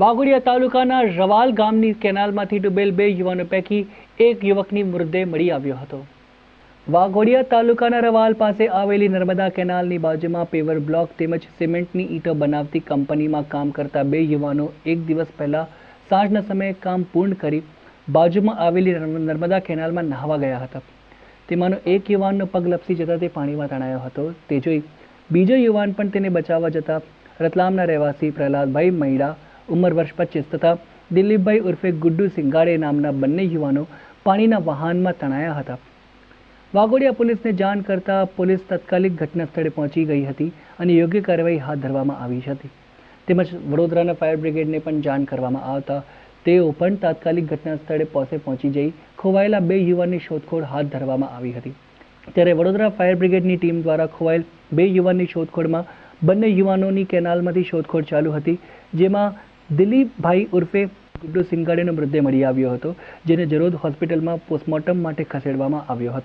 વાઘોડિયા તાલુકાના રવાલ ગામની કેનાલમાંથી ડૂબેલ 2 યુવાનો પૈકી એક યુવકની મૃતદેહ મળી આવ્યો હતો। વાઘોડિયા તાલુકાના રવાલ પાસે આવેલી નર્મદા કેનાલની બાજુમાં પેવર બ્લોક તેમજ સિમેન્ટની ઈંટો બનાવતી કંપનીમાં કામ કરતા 2 યુવાનો એક દિવસ પહેલા સાંજના સમયે કામ પૂર્ણ કરી બાજુમાં આવેલી નર્મદા કેનાલમાં નહાવા ગયા હતા। તેમાંનો એક યુવાનનો પગ લપસી જતા તે પાણીમાં તણાયો હતો। તે જોઈ બીજો યુવાન પણ તેને બચાવવા જતા રતલામના રહેવાસી પ્રહલાદભાઈ મૈડા ઉંમર વર્ષ 25 તથા દિલીપભાઈ ઉર્ફે ગુડ્ડુ સિંગાડે નામના બંને યુવાનો પાણીના વહાણમાં તણાયા હતા। વાઘોડિયા પોલીસને જાણ કરતા પોલીસ તાત્કાલિક ઘટના સ્થળે પહોંચી ગઈ હતી અને યોગ્ય કાર્યવાહી હાથ ધરવામાં આવી હતી। તેમજ વડોદરાના ફાયર બ્રિગેડને પણ જાણ કરવામાં આવતા તેઓ પણ તાત્કાલિક ઘટના સ્થળે પહોંચી જઈ ખોવાયેલા 2 યુવાનની શોધખોળ હાથ ધરવામાં આવી હતી। ત્યારે વડોદરા ફાયર બ્રિગેડની ટીમ દ્વારા ખોવાયેલ 2 યુવાનની શોધખોળમાં બંને યુવાનોની કેનાલમાંથી શોધખોળ ચાલુ હતી, જેમાં દિલીપભાઈ ઉર્ફે ગુડ્ડુ સિંગાડેનો મૃતદેહ મળી આવ્યો હતો, જેને જરોદ હોસ્પિટલમાં પોસ્ટમોર્ટમ માટે ખસેડવામાં આવ્યો હતો।